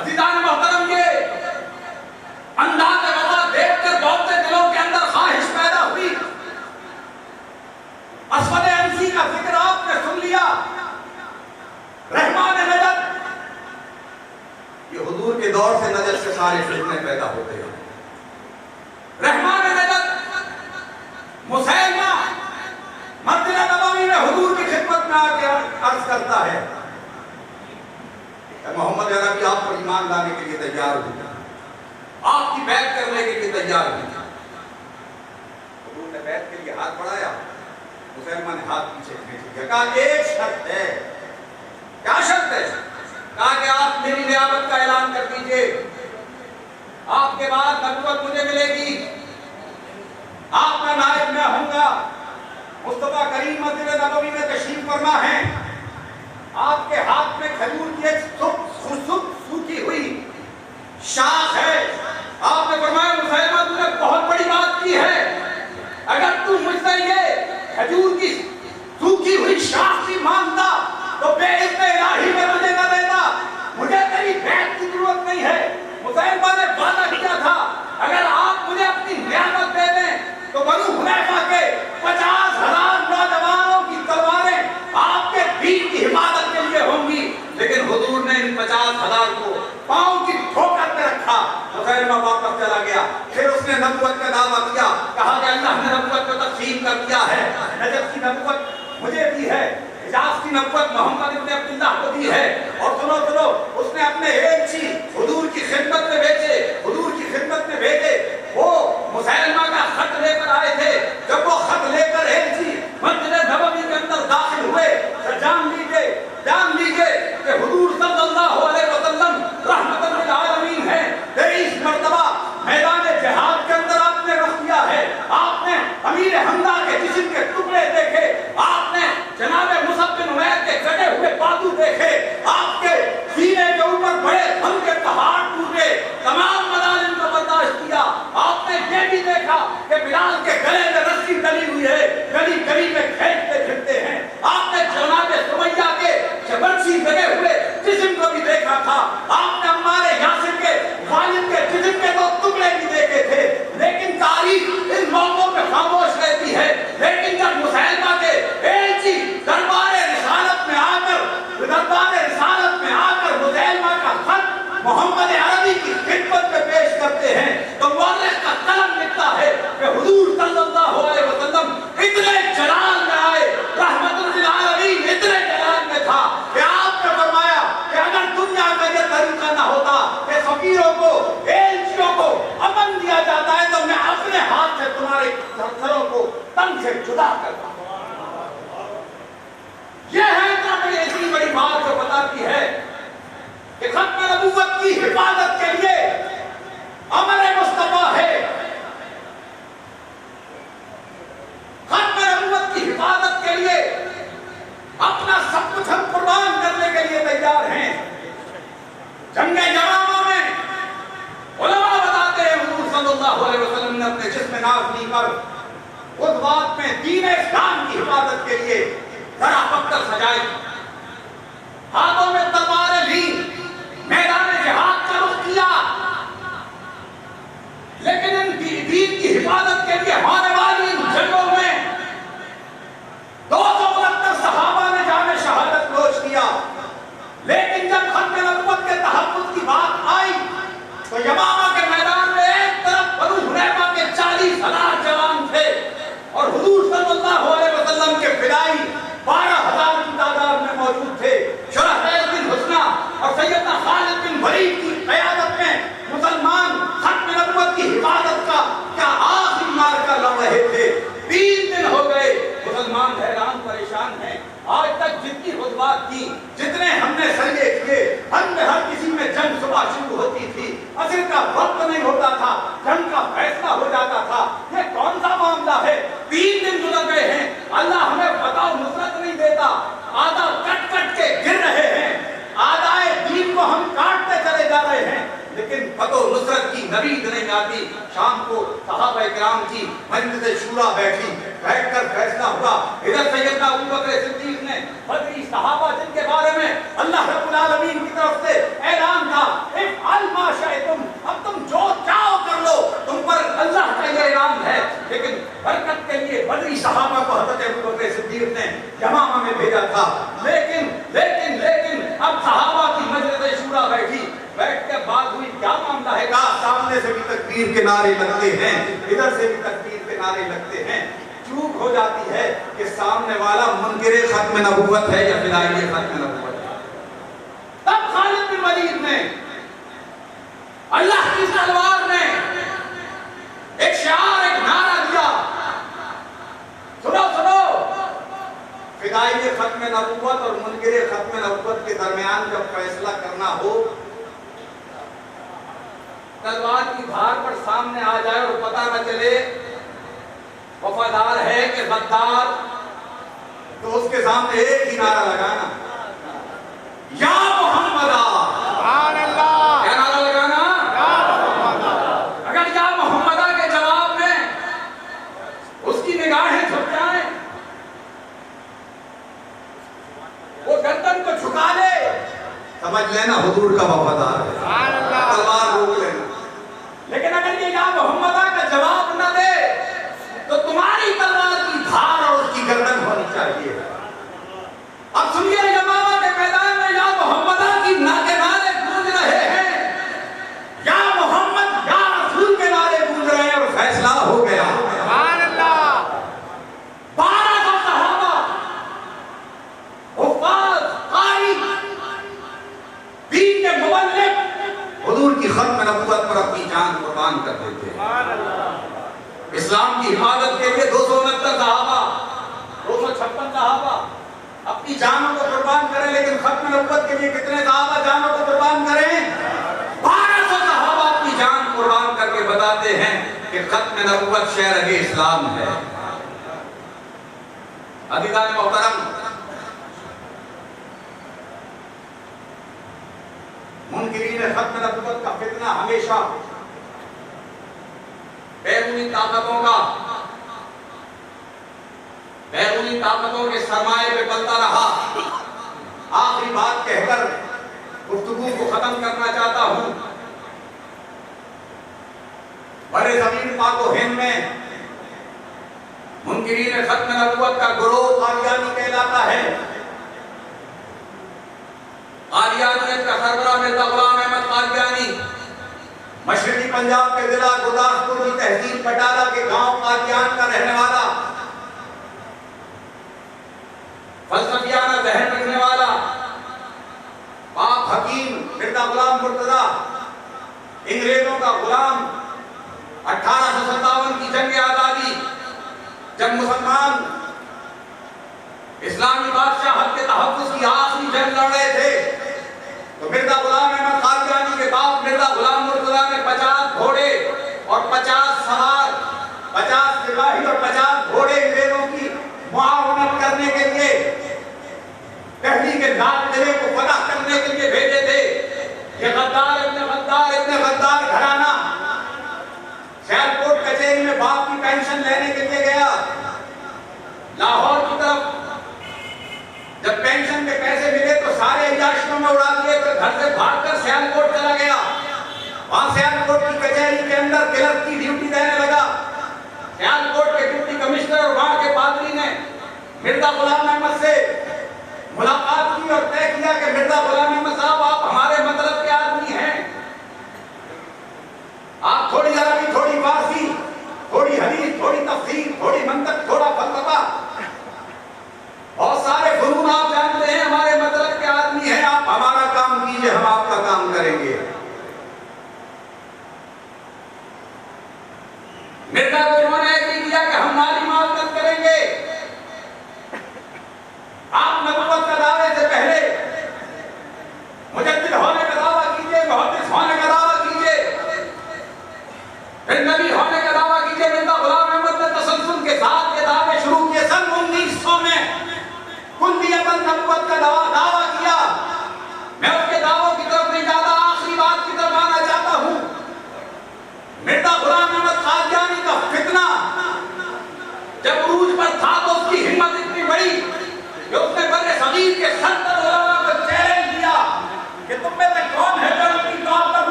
عزیزان محترم، یہ انداز وفا دیکھ کر بہت سے دلوں کے اندر خواہش پیدا ہوئی۔ اسود انسی کا ذکر آپ نے سن لیا، رحمان نجد، یہ حضور کے دور سے نجد سے سارے فتنے پیدا ہوتے ہیں۔ رحمان نجد مسیلمہ مسجد نبوی میں حضور کی خدمت میں آ کے عرض کرتا ہے کہ محمد عربی آپ پر ایمان لانے کے لیے تیار ہوں، آپ کی بیعت کرنے کے لیے تیار ہوں۔ حضور نے بیعت کے لیے ہاتھ بڑھایا، مسلمان نے ہاتھ پیچھے کھینچ لیا، کہا ایک شرط ہے۔ کیا شرط ہے؟ کہا کہ آپ میری نیابت کا اعلان کر دیجئے، آپ کے بعد نبوت مجھے ملے گی، آپ کا نائب میں ہوں گا۔ مصطفیٰ کریم مسجد نبوی میں تشریف فرما ہے، آپ کے ہاتھ میں کھجور کی ایک سوکھی ہوئی شاخ ہے۔ آپ نے فرمایا مسلمہ تو نے بہت بڑی بات کی ہے، اگر تو مجھ سے یہ کھجور کی سوکھی ہوئی شاخ بھی مانگتا تو بے اذن الہی میں مجھے نہ دیتا، مجھے تیری بیعت کی ضرورت نہیں ہے۔ مسلمہ نے وعدہ کیا تھا اگر آپ مجھے اپنی نیابت دے دیں تو بنو حنیفہ کے 50,000 نوجوانوں کی تلواریں آپ کے دین کی حفاظت کے لیے ہوں گی۔ لیکن حضور نے ان 50,000 کو پاؤں کی ٹھوکر پہ رکھا، مسلمہ واپس چلا گیا۔ پھر اس نے نبوت کا دعویٰ کیا، کہا کہ اللہ نے نبوت کو تقسیم کر دیا ہے، نجف کی نبوت مجھے دی ہے، حجاز کی نبوت محمد ابن عبداللہ کو دی ہے۔ اور سنو اس نے اپنے ایلچی حضور کی خدمت میں بھیجے، وہ مسلمہ کا خط لے کر آئے تھے۔ جب وہ خط لے کر ایلچی مسجد نبوی کے اندر داخل ہوئے تو جان لیجئے کہ حضور صلی اللہ علیہ وسلم رحمت للعالمین ہیں۔ 23 مرتبہ میدان جہاد کے اندر آپ نے رخ کیا ہے، آپ نے امیر حمزہ کے جسم کے ٹکڑے دیکھے، آپ نے جناب مصعب بن عمیر کے کٹے ہوئے بازو دیکھے، آپ کے سینے کے اوپر بڑے غم کے پہاڑ ٹوٹے، تمام مظالم کو برداشت کیا۔ آپ نے یہ بھی دیکھا کہ بلال کے گلے میں رسی ڈلی ہوئی ہے، گلی گلی میں کھینچتے پھرتے ہیں۔ آپ نے جناب سمیہ کے برسی لگے ہوئے جسم کو بھی دیکھا تھا، آپ نے عمار یاسر کے والد کے جسم کے 2 ٹکڑے بھی دیکھے تھے۔ لیکن تاریخ ان موقعوں پہ خاموش رہتی ہے۔ لیکن جب مسلمہ کے ایلچی دربار رسالت میں آ کر مسلمہ کا خط محمد عربی کی خدمت میں پیش کرتے ہیں تو مورخ کا قلم لکھتا ہے کہ حضور صلی اللہ علیہ وسلم اتنے جلال میں آئے، رحمت للعالمین اتنے جلال میں تھا کہ آپ نے فرمایا کہ اگر دنیا کا یہ طریقہ نہ ہوتا کہ فقیروں کو، ایلچیوں کو امن دیا جاتا ہے تو میں اپنے ہاتھ سے تمہارے سروں کو تن سے جدا کرتا ہوں۔ یہ ہے اتنی بڑی بات جو بتاتی ہے کہ ختم نبوت کی حفاظت کے لیے امر مصطفیٰ ہے، ختم نبوت کی حفاظت کے لیے اپنا سب کچھ ہم قربان کرنے کے لیے تیار ہیں۔ جنگ یمامہ میں علماء بتاتے ہیں حضور صلی اللہ علیہ وسلم نے اپنے جسم نازلی پر غزوات میں دین اسلام کی حفاظت کے لیے ذرا پتھر سجائے، ہاتھوں میں تلواریں لی، میدان جہاد کا رخ کیا، لیکن ان دین کی حفاظت کے لیے ہونے والی ان جنگوں میں 269 صحابہ نے جان شہادت نوش کیا۔ لیکن جب ختم نبوت کے تحفظ کی بات آئی تو یمامہ کے میدان میں ایک طرف بنو حنیفہ کے 40,000 جوان تھے اور حضور صلی اللہ علیہ وسلم کے فدائی 12,000 کی تعداد میں موجود تھے۔ شرحبیل بن حسنہ اور سیدنا خالد بن ولید کی قیادت میں مسلمان ختم نبوت کی حفاظت کا کیا آخری معرکہ لڑ رہے تھے۔ 3 دن ہو گئے، مسلمان حیران پریشان ہیں۔ آج تک جتنی خطبات کی، جتنے ہم نے سرگے کیے، ہم میں ہر کسی میں جنگ صبح شروع ہوتی تھی، عصر کا وقت نہیں ہوتا تھا، جنگ کا فیصلہ ہو جاتا تھا۔ یہ کون سا معاملہ ہے؟ 3 دن گزر گئے ہیں، اللہ ہمیں بتاؤ نصرت نہیں دیتا، آدھا کٹ کٹ کے گر رہے ہیں، آدھائے دین کو ہم کاٹتے چلے جا رہے ہیں، لیکن فتح و نصرت کی نوید نہیں آتی۔ شام کو صحابہ کرام کی مجلس شورا بیٹھ کر فیصلہ ہوا۔ ادھر سیدنا ابوبکر صدیق نے بدری صحابہ جن کے بارے میں اللہ رب العالمین کی طرف سے اعلان تھا ہے کہا سامنے سے بھی تکبیر کے نعرے لگتے ہیں، ادھر سے بھی تکبیر کے نعرے لگتے ہیں، چوک ہو جاتی ہے کہ سامنے والا منکر ختم نبوت ہے یا فدائی ختم نبوت ہے۔ تب خالد بن ولید نے اللہ کی تلوار نے ایک شعار، ایک نعرہ دیا، سنو سنو، فدائی ختم نبوت اور منکر ختم نبوت کے درمیان جب فیصلہ کرنا ہو، تلوار کی دھار پر سامنے آ جائے اور پتہ نہ چلے وفادار ہے کہ غدار، تو اس کے سامنے ایک ہی نعرہ لگانا، یا محمد، سبحان اللہ، کیا نعرہ لگانا؟ اگر یا محمدہ کے جواب میں اس کی نگاہیں جھک جائیں، وہ گردن کو جھکا لے، سمجھ لینا حضور کا وفادار ہے، سبحان اللہ، تلوار روک لینا۔ لیکن اگر یہ یا محمدہ کا جواب نہ دے تو تمہاری تلوار کی دھار اور اس کی گردن ہونی چاہیے۔ اب سنیے، یمامہ کے میدان میں یا محمدہ کی نعرے گونج رہے ہیں، یا محمد یا رسول کے نعرے گونج رہے ہیں، اور فیصلہ ہو گیا۔ سبحان اللہ، 1200 صحابہ، حفاظ، قاری، دین کے مبلغ حضور کی ختم نبوت پر اپنی جان قربان کر دیتے ہیں۔ اسلام کی حفاظت کے لیے 269 صحابہ، 256 صحابہ اپنی جانوں کو قربان کریں، لیکن ختم نبوت کے لیے کتنے صحابہ جانوں کو قربان کریں؟ 1200 صحابہ اپنی جان قربان کر کے بتاتے ہیں کہ ختم نبوت شرح اسلام ہے۔ عزیزان محترم، منکرین ختم نبوت کا فتنہ ہمیشہ بیرونی طاقتوں کے سرمائے پہ پلتا رہا۔ آخری بات کہہ کر گفتگو کو ختم کرنا چاہتا ہوں۔ بڑے زمین پاک و ہند میں منکرین ختم نبوت کا گروہ قادیانی کہلاتا ہے۔ قادیانیت کا سربراہ مرزا غلام احمد قادیانی، مشرقی پنجاب کے ضلع گرداسپور کی تحصیل بٹالہ کے گاؤں قادیان کا رہنے والا، فلسفیانہ ذہن رکھنے والا، پاک حکیم مرزا غلام مرتضیٰ، انگریزوں کا غلام۔ 1857 کی جنگ آزادی، جب مسلمان اسلامی بادشاہت کے تحفظ کی آخری جنگ لڑ رہے تھے، تو مرزا غلام احمد قادیانی کے باپ مرزا غلام مرتضیٰ نے 50 گھوڑے اور 50 سوار، 50 سپاہی اور 50 گھوڑے انگریزوں کی معاونت کرنے کے لیے، دہلی کے لال قلعے کو فتح کرنے کے لیے بھیجے تھے۔ یہ غدار ابن غدار گھرانہ سیالکوٹ کچہری میں باپ کی پینشن لینے کے لیے گیا۔ لاہور کی طرف جب پینشن کے پیسے ملے تو سارے عیاشیوں میں اڑا دیے، تو گھر سے بھاگ کر سیالکوٹ چلا گیا۔ وہاں سیالکوٹ کی کچہری کے اندر کلرک کی ڈیوٹی دینے لگا۔ سیالکوٹ کے ڈپٹی کمشنر اور وہاں کے پادری نے مرزا غلام احمد سے ملاقات کی اور طے کیا کہ مرزا غلام احمد صاحب، آپ ہمارے مطلب کے آدمی ہیں، آپ تھوڑی عربی، تھوڑی فارسی، تھوڑی حدیث، تھوڑی تفسیر، تھوڑی منطق، تھوڑا فلسفہ، بہت سارے فنون آپ جانتے ہیں، ہمارے مطلب کے آدمی ہیں، آپ ہمارا کام کیجئے، ہم آپ کا کام کریں گے۔ مرزا کو انہوں نے ایگری کیا کہ ہم مالی معاونت کریں گے۔ آپ نبوت کا دعوے سے پہلے مجدد ہونے کا دعویٰ کیجئے، محدث ہونے کا دعویٰ کیجئے، پھر نبی ہونے کا دعویٰ کیجئے۔ مرزا غلام احمد نے تسلسل کے ساتھ یہ دعوے شروع کیے۔ سن 1900 میں کلیتاً نبوت کا دعویٰ کیا۔ میں اس کے دعووں کی طرف نہیں جاتا، آخری بات کی طرف آنا چاہتا ہوں۔ مرزا غلام احمد قادیانی کا فتنہ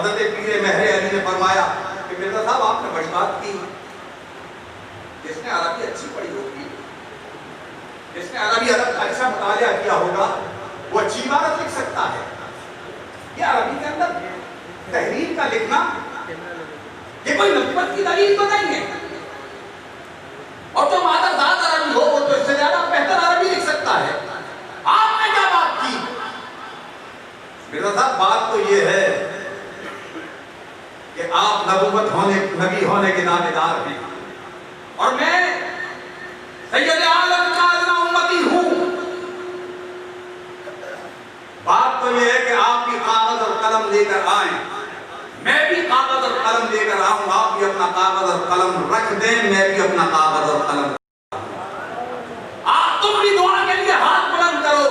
حضرت پیر مہر علی نے فرمایا کہ مرزا صاحب آپ نے بڑی بات کی، جس نے عربی اچھی پڑھی ہوگی، جس نے عربی ادب کا اچھا مطالعہ کیا ہوگا، وہ اچھی عبارت لکھ سکتا ہے۔ یہ عربی کے اندر تحریر کا لکھنا یہ کوئی نبوت کی دلیل تو نہیں ہے، اور جو مادر ذات عربی ہو وہ تو اس سے زیادہ بہتر عربی لکھ سکتا ہے۔ آپ نے کیا بات کی؟ مرزا صاحب بات تو یہ ہے کہ آپ نبوت ہونے، نبی ہونے کے دعوے دار ہیں، اور میں سید عالم کا ادنا امتی ہوں۔ بات تو یہ ہے کہ آپ بھی کاغذ اور قلم لے کر آئیں، میں بھی کاغذ اور قلم لے کر آؤں، آپ بھی اپنا کاغذ اور قلم رکھ دیں، میں بھی اپنا کاغذ اور قلم، آپ تم بھی دعا کے لیے ہاتھ بلند کرو،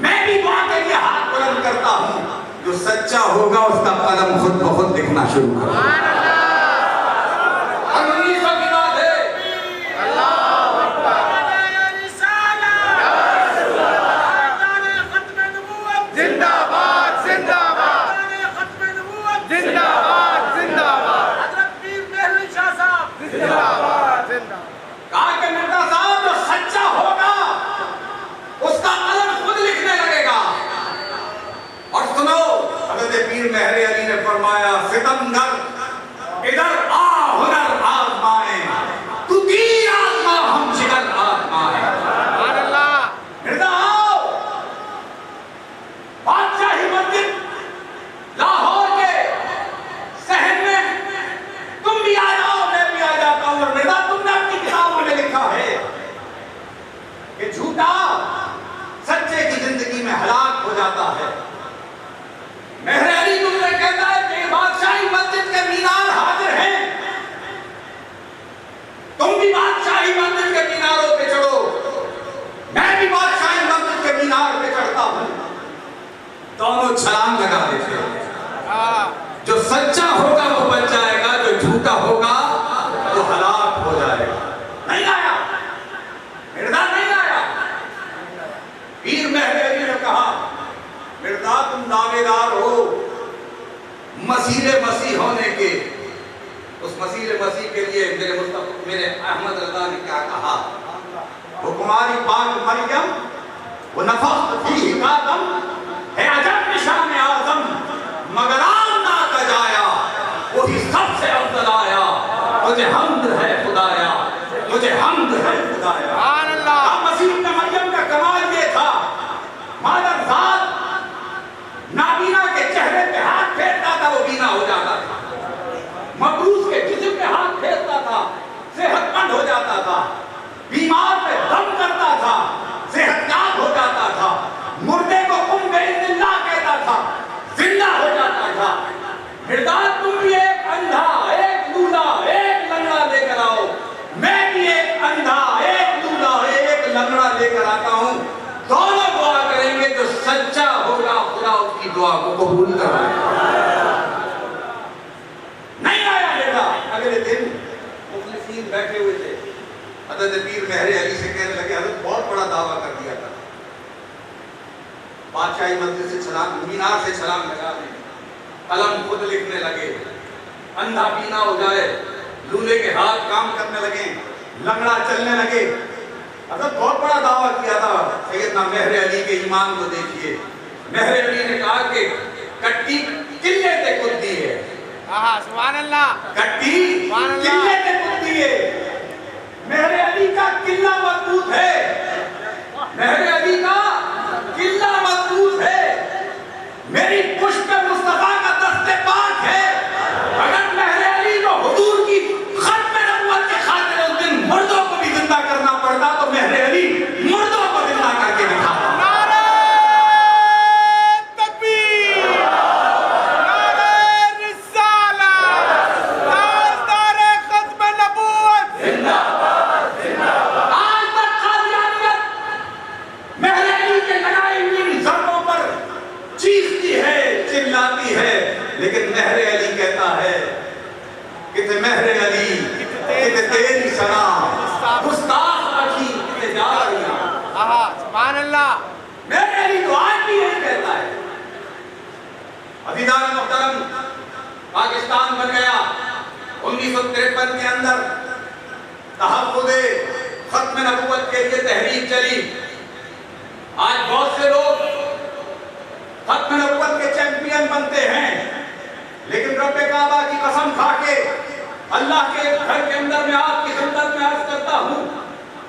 میں بھی دعا کے لیے ہاتھ بلند کرتا ہوں۔ جو سچا ہوگا اس کا قلم خود بخود لکھنا شروع کرو۔ مہر علی نے فرمایا ستمگر ادھر آ ہنر آزمائیں، تو تیر آزما ہم جگر آزمائیں۔ سبحان اللہ۔ مرزا آؤ، بادشاہی مسجد لاہور کے صحن میں تم بھی آ جاؤ، میں بھی آ جاتا ہوں۔ اور مرزا تم نے اپنی کتابوں میں لکھا ہے کہ جھوٹا سچے کی زندگی میں ہلاک ہو جاتا ہے۔ مہر علی تم نے کہتا ہے کہ بادشاہی مسجد کے مینار حاضر ہیں، تم بھی بادشاہی مسجد کے میناروں پہ چڑھو، میں بھی بادشاہی مسجد کے مینار پہ چڑھتا ہوں، دونوں چھلانگ لگا دیتے ہیں۔ جو سچا ہوگا وہ بچ جائے گا، جو جھوٹا ہوگا وہ ہلاک ہو جائے گا۔ نہیں آیا مرزا، نہیں آیا۔ پیر مہر علی نے کہا مرزا تم دعوے دار ہو مسیح مسیح ہونے کے، اس مسیح مسیح کے لیے میرے احمد رضا نے کیا کہا؟ وہ کماری پاک مریم وہ نفخت فیہ کادم ہے عجب نشان اعظم، مگر آن نہ تجایا وہی سب سے افضل آیا، تجھے حمد ہے خدایا، تجھے حمد ہے خدایا۔ سبحان اللہ۔ مسیح ابن مریم کا کمال یہ تھا، مادر ذات نابینا کے چہرے پہ ہاتھ پھیرتا تھا وہ بینا ہو جاتا تھا، مبروس کے جسم پہ ہاتھ پھیرتا تھا صحت مند ہو جاتا تھا، بیمار پہ دم کرتا تھا صحت یاب ہو جاتا تھا، مردے کو قم بإذن اللہ کہتا تھا زندہ ہو جاتا تھا۔ مرزا تم بھی ایک اندھا، ایک لولا، ایک لنگڑا لے کر آؤ، میں بھی ایک اندھا، ایک لولا، ایک لنگڑا لے کر آتا ہوں، دونوں دعا کریں گے، جو سچا ہوگا خدا اس کی دعا کو قبول کرائے گا۔ نہیں آیا مرزا۔ اگلے دن مخلصین بیٹھے ہوئے تھے، حضرت پیر مہر علی سے کہنے لگے حضرت بہت بڑا دعویٰ کر دیا تھا، بادشاہی مسجد سے چھلانگ، مینار سے چھلانگ لگا دیں، قلم خود لکھنے لگے، اندھا بینا ہو جائے، لولے کے ہاتھ کام کرنے لگے، لنگڑا چلنے لگے۔ حضرت بہت بڑا دعویٰ کیا تھا، سیدنا مہر علی کے ایمان کو دیکھیے۔ مہر علی نے کہا کہ کٹی قلعے تے کدی ہے، سبحان اللہ۔ کٹی قلعے تے کدی ہے، مہر علی کا قلعہ مضبوط ہے، مہر علی کا قلعہ مضبوط ہے، میری پشت پہ مصطفیٰ کا دست پاک ہے۔ اگر مہر علی کو حضور کی ختم نبوت کے خاطر اس دن مردوں کو بھی زندہ کرنا پڑتا تو مہر علی مردوں کو زندہ کر کے دکھاتا۔ نعرہ تکبیر، نعرہ رسالت، تاجدار ختم نبوت، زندہ باد، زندہ باد۔ آج تک قادیانیت مہر علی کے لگائی ہوئی ضربوں پر چیختی ہے، چلاتی ہے، لیکن مہر علی کہتا ہے کہ مہر علی کہ تیری سنا گستاخ اکھی کہ جا رہی ہیں۔ سبحان اللہ۔ مہر علی تو آج بھی یہی کہتا ہے۔ ابھی عزیزان محترم، پاکستان بن گیا 1953 کے اندر، تحفظ ختم نبوت کے لیے تحریک چلی. آج بہت سے لوگ ختم نبوت کے چیمپئن بنتے ہیں، لیکن رب کعبہ کی قسم کھا کے اللہ کے گھر کے اندر میں آپ کی خدمت میں عرض کرتا ہوں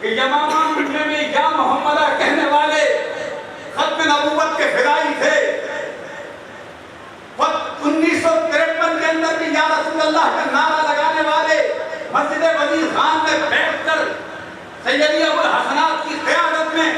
کہ یمامہ میں یا محمدہ کہنے والے ختم نبوت کے فدائی تھے. 1953 کے اندر بھی یا رسول اللہ کا نعرہ لگانے والے مسجد وزیر خان میں بیٹھ کر سیدی ابو الحسنات کی قیادت میں،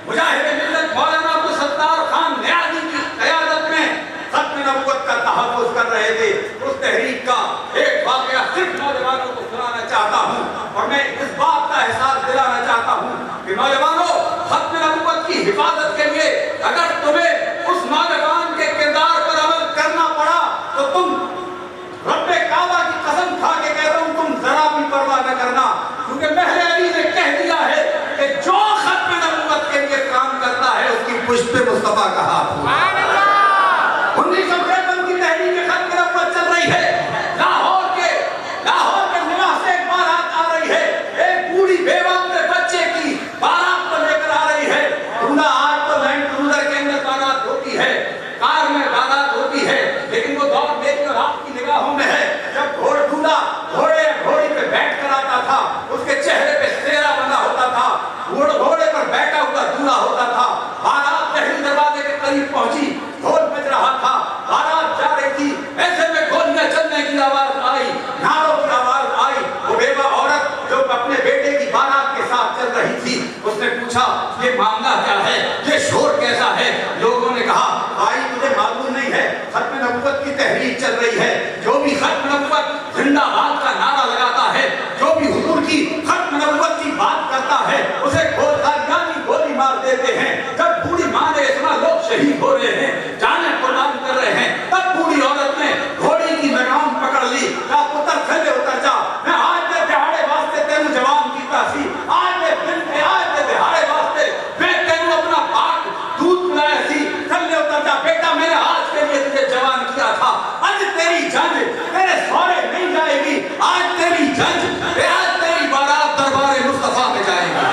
مجاہد ملت مولانا عبدالستار خان نیازی کی قیادت میں ختم نبوت کا تحفظ کر رہے تھے. اس تحریک کا ایک واقعہ صرف نوجوانوں کو سنانا چاہتا ہوں، اور میں اس بات کا احساس دلانا چاہتا ہوں کہ نوجوانوں، ختم نبوت کی حفاظت کے لیے اگر تمہیں اس نوجوان کے کردار پر عمل کرنا پڑا تو تم رب کعبہ کی قسم کھا کے کہہ رہا ہوں تم ذرا بھی پرواہ نہ کرنا، کیونکہ مہر علی نے کہہ دیا ہے کہ جو ختم نبوت کے لیے کام کرتا ہے اس کی پشت پہ مصطفیٰ کا ہاتھ ہوگا. 1953 کی تحریک ختم نبوت چل رہی ہے. لاہور کے نواح سے ایک بارات آ رہی ہے، ایک بوڑھی بیوہ اپنے بچے کی بارات کو لے کر آ رہی ہے. آج تو لینڈ کروزر کے اندر بارات ہوتی ہے، کار میں بارات ہوتی ہے، لیکن وہ دور میری اور آپ کی نگاہوں میں ہے جب گھوڑے پہ بیٹھ کر آتا تھا، اس کے چہرے پہ سیرا بنا ہوتا تھا، گھوڑے پر بیٹھا ہوا دولہا ہوتا تھا. بارات پہلی دروازے کے قریب پہنچی، ڈھول بج رہا تھا، بارات جا رہی تھی، ایسے میں گولیاں چلنے کی آواز آئی، نعروں کی آواز آئی. وہ بیوہ عورت جو اپنے بیٹے کی بارات کے ساتھ چل رہی تھی، اس نے پوچھا یہ معاملہ کیا ہے، یہ شور کیسا ہے؟ لوگوں نے کہا بھائی مجھے معلوم نہیں ہے، ختم نبوت کی تحریک چل رہی ہے. جو بھی ختم نبوت زندہ باد کا نعرہ لگاتا ہے، جو بھی حضور کی ختم نبوت کی بات کرتا ہے، اسے گولی مار دیتے ہیں. جب بوڑھی ماں نے اتنا لوگ شہید ہو رہے ہیں، جانیں قربان کر رہے ہیں، تب بوڑھی عورت نے گھوڑی کی لگام پکڑ لی، کہا پتر تھلے اتر جا، میں آج دے دہاڑے واسطے تینوں جوان کیتا سی، آج دے دہاڑے واسطے میں تینوں اپنا پاک دودھ پلایا سی، تھلے اتر جا بیٹا، میں نے آج کے لیے تجھے جوان کیا تھا، آج تیری جنگ تیرے سورے نہیں جائے گی، آج تیری جنگ آج تیری بارات دربار مصطفیٰ میں جائے گی.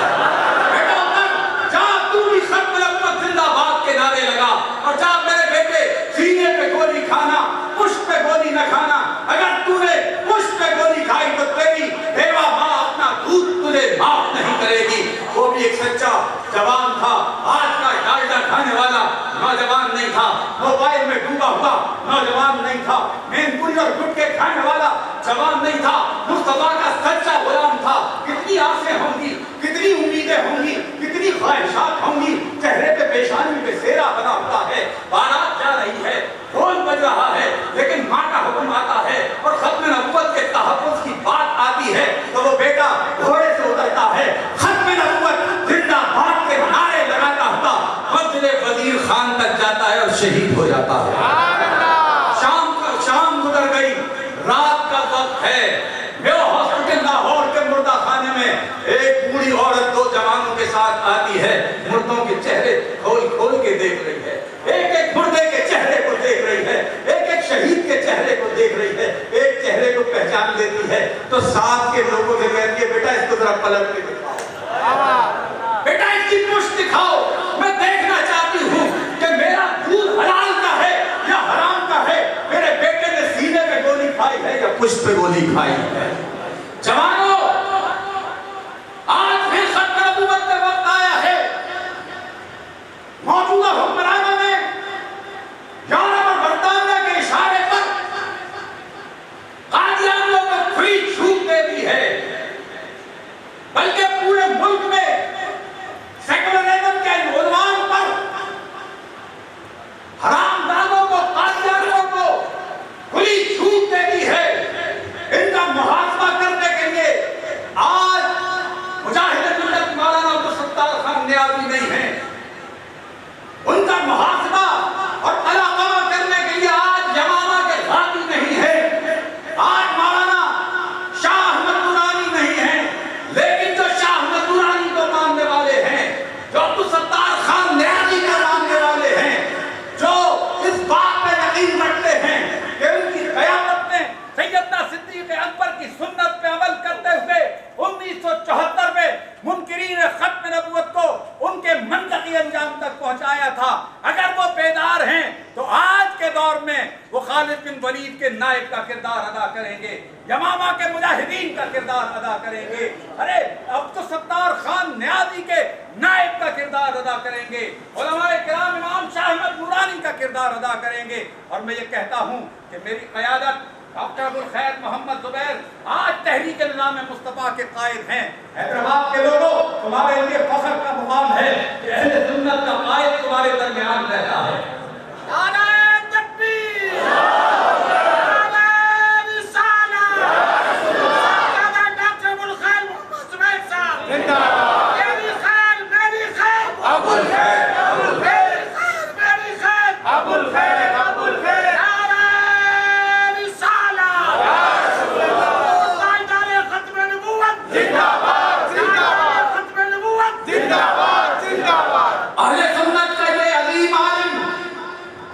اور جا میرے بیٹے سینے پہ گولی کھانا، پشت پہ گولی نہ کھانا. اگر تو نے پشت پہ گولی کھائی تو تیری بیوہ ماں اپنا دودھ تجھے معاف نہیں کرے گی. وہ بھی ایک سچا جوان تھا، آج کا ڈالڈا کھانے والا نوجوان نہیں تھا، موبائل میں ڈوبا ہوا نوجوان نہیں تھا، مین پوری اور گٹکے کھانے والا جوان نہیں تھا، مصطفیٰ کا سچا غلام تھا. کتنی آسیں ہوں گی، کتنی امیدیں ہوں گی، کتنی خواہشات ہوں گی، چہرے پہ پیشانی پہ سیرا بنا ہوا ہے، بارات جا رہی ہے، ڈھول بج رہا ہے، لیکن ماں کا حکم آتا ہے اور ختم نبوت کے تحفظ کی بات آتی ہے تو وہ بیٹا گھوڑے سے اترتا ہے، ختم نبوت زندہ باد کے نعرے لگاتا ہوا مسجد وزیر خان تک جاتا ہے اور شہید ہو جاتا ہے. شام گزر گئی، رات کا وقت ہے، میو ہاسپٹل لاہور کے مردہ خانے میں ایک بوڑھی عورت دو جوانوں کے ساتھ آتی ہے، مردوں کے چہرے کھول کے دیکھ رہی ہے، ایک ایک مردے کے چہرے کو دیکھ رہی ہے، ایک ایک شہید کے چہرے کو دیکھ رہی ہے، ایک چہرے کو پہچان لیتی ہے تو ساتھ کے لوگوں سے کہتی ہے بیٹا اس کو ذرا پلٹ کے دکھاؤ، بیٹا اس کی پشت دکھاؤ، میں دیکھنا چاہتی ہوں کہ میرا دودھ حلال کا ہے یا حرام کا ہے، میرے بیٹے نے سینے پہ گولی کھائی ہے یا پشت پہ گولی کھائی ہے. جوانوں، آج بھی ختم نبوت کا وقت آیا ہے خالد بن ولید کے نائب کا کردار ادا کریں گے، یمامہ کے مجاہدین کا کردار ادا کریں گے، ارے عبدالستار خان نیازی کے نائب کا کردار ادا کریں گے، علماء کرام امام شاہ احمد نورانی کا کردار ادا کریں گے۔ اور میں یہ کہتا ہوں کہ میری قیادت ڈاکٹر ابوالخیر محمد زبیر آج تحریک نظام مصطفیٰ کے قائد ہیں۔ حیدرآباد کے لوگوں، تمہارے لیے فخر کا مقام ہے کہ اہل سنت کا قائد تمہارے درمیان رہتا ہے۔ نعرہ تکبیر، نعرہ رسالت، سرکار ڈاکٹر ابوالخیر محمد زبیر صاحب زندہ باد، میری خیر میری خیر ابوالخیر، میری خیر میری خیر ابوالخیر، ابوالخیر، نعرہ رسالت، تاجدار ختم نبوت زندہ باد، زندہ باد، ختم نبوت زندہ باد، زندہ باد۔ اہل سنت کا یہ عظیم عالم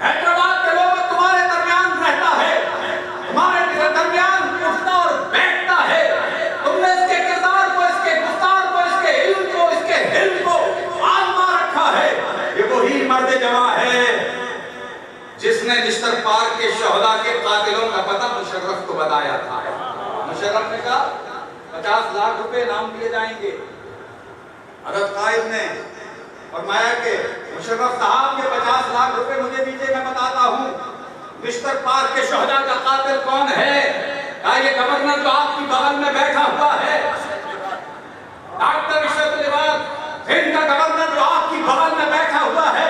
حیدرآباد کے لوگوں تمہارے درمیان رہتا ہے، تمہارے درمیان اٹھتا اور بیٹھتا ہے۔ تم نے اس کے کردار کو، اس کے گفتار کو، اس کے علم کو، اس کے حلم کو آزما رکھا ہے۔ یہ وہی مرد جواں ہے جس نے نشتر پارک کے شہداء کے قاتلوں کا پتہ مشرف کو بتایا تھا۔ مشرف نے کہا 50 لاکھ روپے انعام دیے جائیں گے۔ حضرت قائد نے فرمایا کہ مشرف صاحب کے 50 لاکھ روپے مجھے دیجیے، میں بتاتا ہوں نشتر پارک کے شہداء کا قاتل کون ہے۔ کہا یہ گورنر جو آپ کی بغل میں بیٹھا ہوا ہے، ڈاکٹر اشرف العباد ہند کا گورنر جو آپ کی بغل میں بیٹھا ہوا ہے،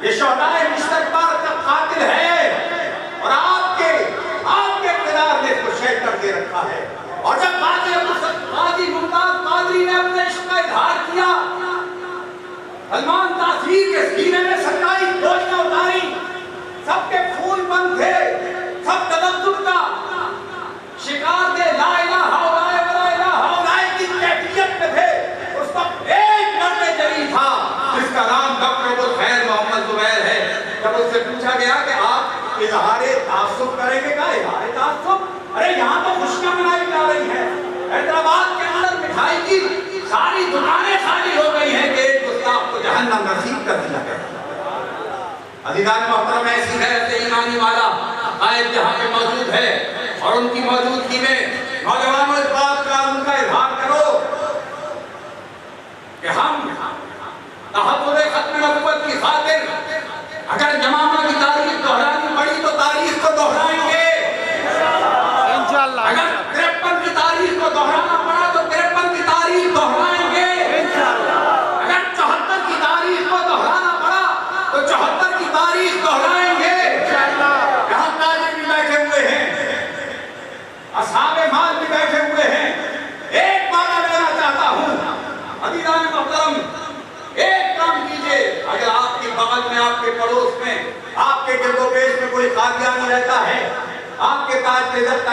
یہ شہداء نشتر پارک کا قاتل ہے، اور آپ کے اقتدار نے اس کو شیلٹر دے رکھا ہے۔ اور جب قاضی ممتاز قادری نے اپنے عشق کا اظہار کیا، سلمان تاثیر کے سینے میں سرکاری گولیاں اتاری، سب کے خون بند تھے، سب تدبر کا شکار تھے، لا الہ الا اللہ ولا الہ الا اللہ کی کیفیت میں تھے۔ اس وقت ایک مرد جری تھا جس کا نام ڈاکٹر ابوالخیر محمد زبیر ہے۔ جب اس سے پوچھا گیا کہ آپ اظہار تعصب کریں گے، کہا اظہار تعصب؟ ارے یہاں تو خوشیاں منائی جا رہی ہیں، حیدرآباد کے اندر مٹھائی کی ساری دکانیں خالی ہو گئی ہیں کہ ایک گستاخ کو جہنم نصیب کر دیا گیا۔ عزیزان محترم، ایسی غیرت ایمانی والا قائد جہاں پہ موجود ہے اور ان کی موجودگی میں نوجوانوں اس بات کا ان کا اظہار کرو کہ ہم تحفظ ختم نبوت کی خاطر اگر یمامہ کی تاریخ دہرانی پڑی تو تاریخ کو دہرائیں گے۔ انشاءاللہ، اگر 53 کی تاریخ کو دہرانا پڑا تو 53 کی تاریخ دہرائیں گے۔ اگر 74 کی تاریخ کو دہرانا پڑا تو 74 کی تاریخ دہرائیں گے۔ یہاں تاجر بھی بیٹھے ہوئے ہیں، اصحاب مال بھی بیٹھے ہوئے ہیں۔ ایک معنی لینا چاہتا ہوں، عزیزان محترم، ایک کام کیجئے، اگر آپ کی بغل میں، آپ کے پڑوس میں، آپ کے گرد و پیش میں کوئی قادیانی رہتا ہے، آپ کے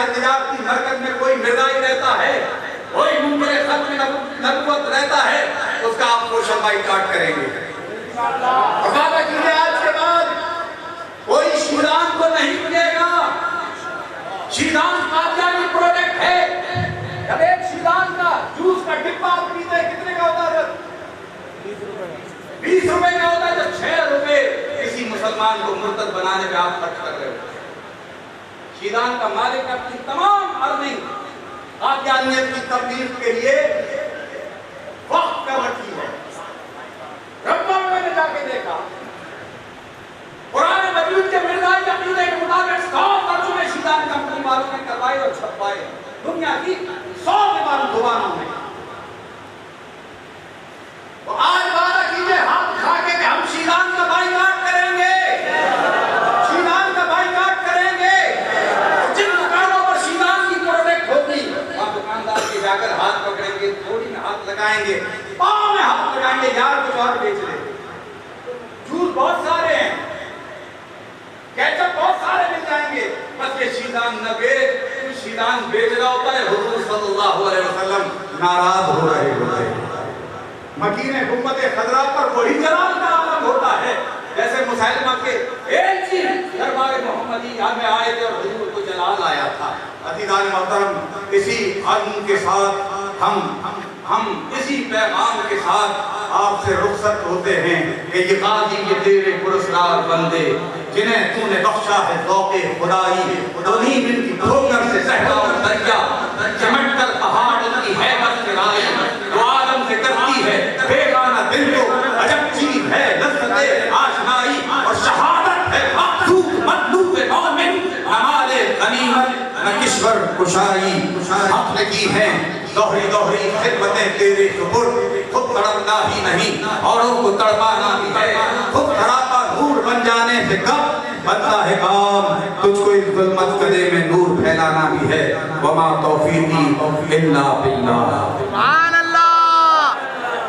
تجارتی مرکز میں کوئی مرزائی رہتا ہے، کوئی منکر ختم نبوت رہتا ہے، اس کا آپ سوشل بائیکاٹ کریں گے۔ اور وعدہ کیجئے آج کے بعد کوئی شیدان کو نہیں ملے گا۔ شیدان قادیانی پروڈکٹ ہے۔ جب ایک شیدان کا جوس کا ڈبہ آپ پیتے ہیں، کتنے کا ہوتا ہے؟ 20 روپے کا ہوتا ہے، جب 6 روپے کسی مسلمان کو مرتد بنانے میں آپ خرچ کر رہے ہو۔ شیدان کا مالک اپنی تمام ارننگ قادیانیت کی تبلیغ کے لیے وقت کر رکھی ہے۔ ربا میں نے جا کے دیکھا، قرآن مجید کے مرزائی عقیدے کے مطابق 100 ترجمے شیدان کمپنی والوں نے کروائے اور چھپوائے، دنیا کی 100 زبانوں میں۔ تو آج وعدہ کیجئے ہاتھ اٹھا کے کہ ہم شیدان کا بائیکاٹ کریں گے، شیدان کا بائیکاٹ کریں گے۔ جن دکانوں پر شیدان کی پروڈکٹ ہوگی، آپ دکاندار کے جا کر ہاتھ پکڑیں گے، تھوڑی میں ہاتھ لگائیں گے، پاؤں میں ہاتھ لگائیں گے، یار کچھ اور بیچ لیں۔ جھوٹ بہت سارے ہیں، کیچپ بہت سارے مل جائیں گے، بس یہ شیدان نہ بیچ، شیدان بیچ رہا ہوتا ہے، حضور صلی اللہ علیہ وسلم ناراض ہو رہے ہوتے ہیں۔ مکین حکومت خضرا پر وہی جلال کا عالم ہوتا ہے جیسے مسیلمہ کے ایک چیز دربار محمدیہ میں آئے تھے اور حضور کو جلال آیا تھا۔ عزیزان محترم، اسی عزم کے ساتھ ہم اسی پیغام کے ساتھ آپ سے رخصت ہوتے ہیں کہ یہ غازی یہ دیر پرست اسرار بندے جنہیں تو نے بخشا ہے ذوق خدائی تو نیند ان کی کھوکر سے صحرا اور دریا چمٹ کر پہاڑ ان کی ہیبت سے رائی وہ عالم سے کرتی ہے بیگانہ دل کو عجب چیز ہے لذت آشنائی اور شہادت ہے مقصود مطلوب مومن نمال غنیمت نہ کشور کشائی حق نے کی ہیں دوہری دوہری خدمتیں تیرے سپرد خود تڑپنا ہی نہیں اوروں کو تڑپانا بھی ہے خود تڑاپا نور بن جانے سے کب بنتا ہے کام تجھ کو اس ظلمت قدے میں نور پھیلانا بھی ہے وما توفیقی الا باللہ